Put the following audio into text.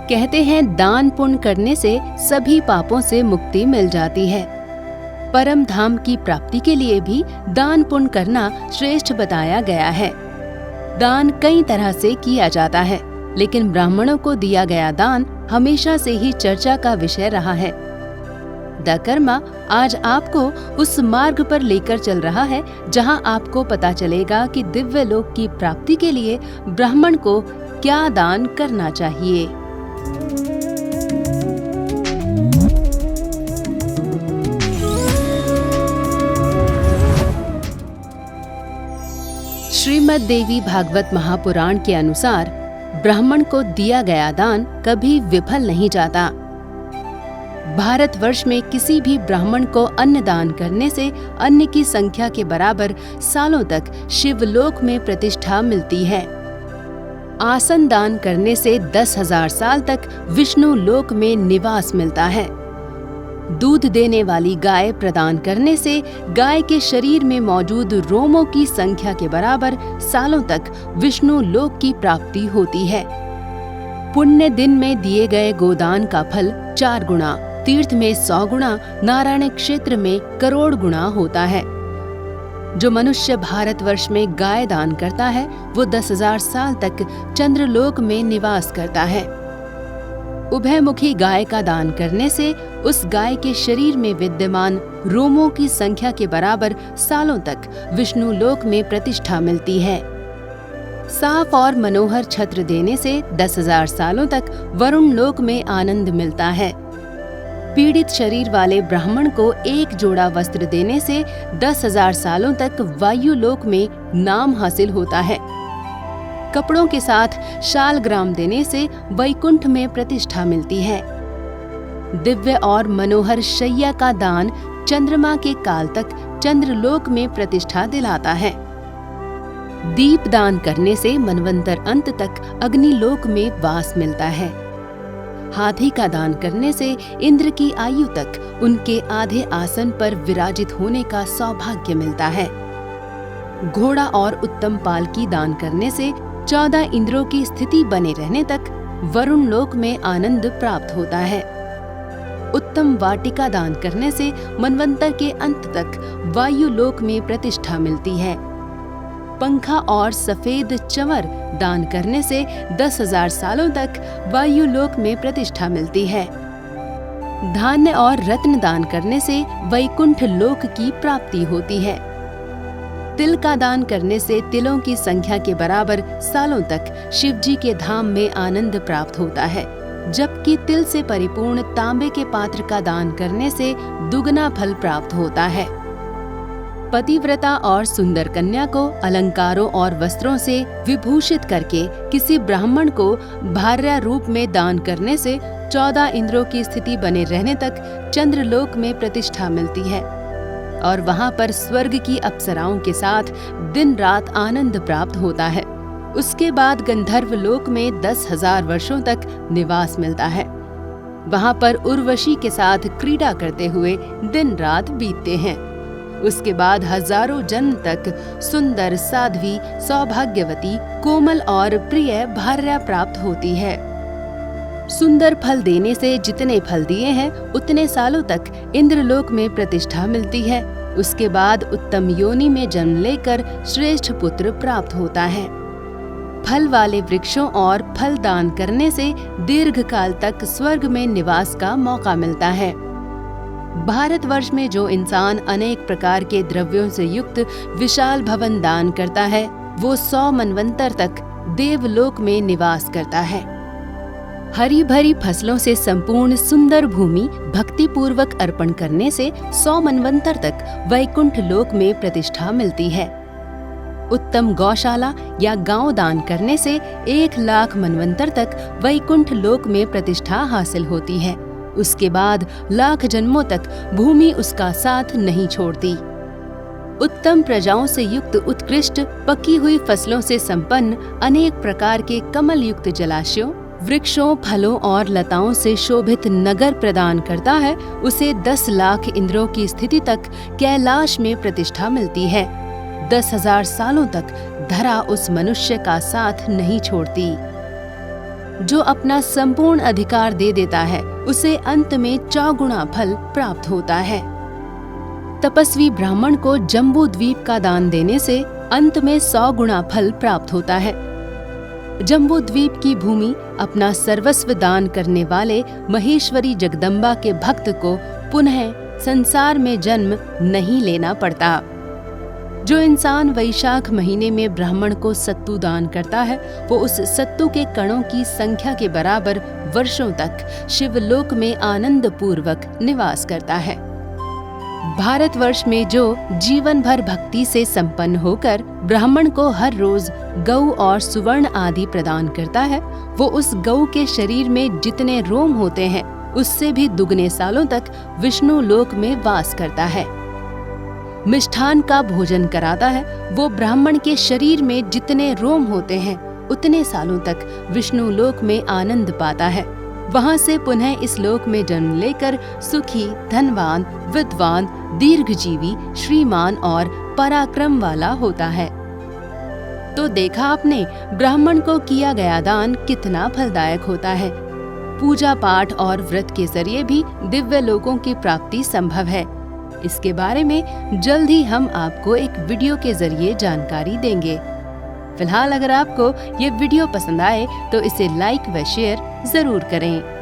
कहते हैं दान पुण्य करने से सभी पापों से मुक्ति मिल जाती है। परम धाम की प्राप्ति के लिए भी दान पुण्य करना श्रेष्ठ बताया गया है। दान कई तरह से किया जाता है, लेकिन ब्राह्मणों को दिया गया दान हमेशा से ही चर्चा का विषय रहा है। द कर्मा आज आपको उस मार्ग पर लेकर चल रहा है जहां आपको पता चलेगा कि दिव्य लोक की प्राप्ति के लिए ब्राह्मण को क्या दान करना चाहिए। श्रीमद् देवी भागवत महापुराण के अनुसार ब्राह्मण को दिया गया दान कभी विफल नहीं जाता। भारतवर्ष में किसी भी ब्राह्मण को अन्न दान करने से अन्न की संख्या के बराबर सालों तक शिवलोक में प्रतिष्ठा मिलती है। आसन दान करने से 10,000 साल तक विष्णु लोक में निवास मिलता है। दूध देने वाली गाय प्रदान करने से गाय के शरीर में मौजूद रोमों की संख्या के बराबर सालों तक विष्णु लोक की प्राप्ति होती है। पुण्य दिन में दिए गए गोदान का फल 4 गुना, तीर्थ में 100 गुना, नारायण क्षेत्र में करोड़ गुना होता है। जो मनुष्य भारतवर्ष में गाय दान करता है वो 10,000 साल तक चंद्रलोक में निवास करता है। उभयमुखी गाय का दान करने से उस गाय के शरीर में विद्यमान रोमों की संख्या के बराबर सालों तक विष्णु लोक में प्रतिष्ठा मिलती है। साफ और मनोहर छत्र देने से 10,000 सालों तक वरुण लोक में आनंद मिलता है। पीड़ित शरीर वाले ब्राह्मण को 1 जोड़ा वस्त्र देने से 10,000 सालों तक वायु लोक में नाम हासिल होता है। कपड़ों के साथ शालग्राम देने से वैकुंठ में प्रतिष्ठा मिलती है। दिव्य और मनोहर शैया का दान चंद्रमा के काल तक चंद्रलोक में प्रतिष्ठा दिलाता है। दीप दान करने से मनवंतर अंत तक अग्निलोक में वास मिलता है। हाथी का दान करने से इंद्र की आयु तक उनके आधे आसन पर विराजित होने का सौभाग्य मिलता है। घोड़ा और उत्तम पाल की दान करने से 14 इंद्रों की स्थिति बने रहने तक वरुण लोक में आनंद प्राप्त होता है। उत्तम वाटिका दान करने से मनवंतर के अंत तक वायु लोक में प्रतिष्ठा मिलती है। पंखा और सफेद चंवर दान करने से 10,000 सालों तक वायु लोक में प्रतिष्ठा मिलती है। धान्य और रत्न दान करने से वैकुंठ लोक की प्राप्ति होती है। तिल का दान करने से तिलों की संख्या के बराबर सालों तक शिवजी के धाम में आनंद प्राप्त होता है, जबकि तिल से परिपूर्ण तांबे के पात्र का दान करने से दुगना फल प्राप्त होता है। पतिव्रता और सुंदर कन्या को अलंकारों और वस्त्रों से विभूषित करके किसी ब्राह्मण को भार्या रूप में दान करने से 14 इंद्रों की स्थिति बने रहने तक चंद्रलोक में प्रतिष्ठा मिलती है और वहां पर स्वर्ग की अप्सराओं के साथ दिन रात आनंद प्राप्त होता है। उसके बाद गंधर्व लोक में 10,000 वर्षों तक निवास मिलता है। वहां पर उर्वशी के साथ क्रीड़ा करते हुए दिन रात बीतते हैं। उसके बाद हजारों जन्म तक सुंदर, साध्वी, सौभाग्यवती, कोमल और प्रिय भार्या प्राप्त होती है। सुंदर फल देने से जितने फल दिए हैं उतने सालों तक इंद्रलोक में प्रतिष्ठा मिलती है। उसके बाद उत्तम योनि में जन्म लेकर श्रेष्ठ पुत्र प्राप्त होता है। फल वाले वृक्षों और फल दान करने से दीर्घ काल तक स्वर्ग में निवास का मौका मिलता है। भारतवर्ष में जो इंसान अनेक प्रकार के द्रव्यों से युक्त विशाल भवन दान करता है वो 100 मनवंतर तक देवलोक में निवास करता है। हरी भरी फसलों से संपूर्ण सुंदर भूमि भक्ति पूर्वक अर्पण करने से 100 मनवंतर तक वैकुंठ लोक में प्रतिष्ठा मिलती है। उत्तम गौशाला या गांव दान करने से 1,00,000 मनवंतर तक वैकुंठ लोक में प्रतिष्ठा हासिल होती है। उसके बाद लाख जन्मों तक भूमि उसका साथ नहीं छोड़ती। उत्तम प्रजाओं से युक्त उत्कृष्ट पकी हुई फसलों से संपन्न अनेक प्रकार के कमल युक्त जलाशयों, वृक्षों, फलों और लताओं से शोभित नगर प्रदान करता है। उसे 10 लाख इंद्रों की स्थिति तक कैलाश में प्रतिष्ठा मिलती है। 10,000 सालों तक धरा उस मनुष्य का साथ नहीं छोड़ती। जो अपना संपूर्ण अधिकार दे देता है उसे अंत में 4 गुना फल प्राप्त होता है। तपस्वी ब्राह्मण को जम्बू द्वीप का दान देने से अंत में 100 गुना फल प्राप्त होता है। जम्बू द्वीप की भूमि अपना सर्वस्व दान करने वाले महेश्वरी जगदम्बा के भक्त को पुनः संसार में जन्म नहीं लेना पड़ता। जो इंसान वैशाख महीने में ब्राह्मण को सत्तू दान करता है वो उस सत्तू के कणों की संख्या के बराबर वर्षों तक शिवलोक में आनंद पूर्वक निवास करता है। भारतवर्ष में जो जीवन भर भक्ति से संपन्न होकर ब्राह्मण को हर रोज गऊ और सुवर्ण आदि प्रदान करता है, वो उस गऊ के शरीर में जितने रोम होते हैं उससे भी दुगने सालों तक विष्णु लोक में वास करता है। मिष्ठान का भोजन कराता है, वो ब्राह्मण के शरीर में जितने रोम होते हैं उतने सालों तक विष्णु लोक में आनंद पाता है। वहां से पुनः इस लोक में जन्म लेकर सुखी, धनवान, विद्वान, दीर्घजीवी, श्रीमान और पराक्रम वाला होता है। तो देखा आपने ब्राह्मण को किया गया दान कितना फलदायक होता है। पूजा पाठ और व्रत के जरिए भी दिव्य लोकों की प्राप्ति संभव है। इसके बारे में जल्द ही हम आपको एक वीडियो के जरिए जानकारी देंगे। फिलहाल अगर आपको ये वीडियो पसंद आए तो इसे लाइक व शेयर जरूर करें।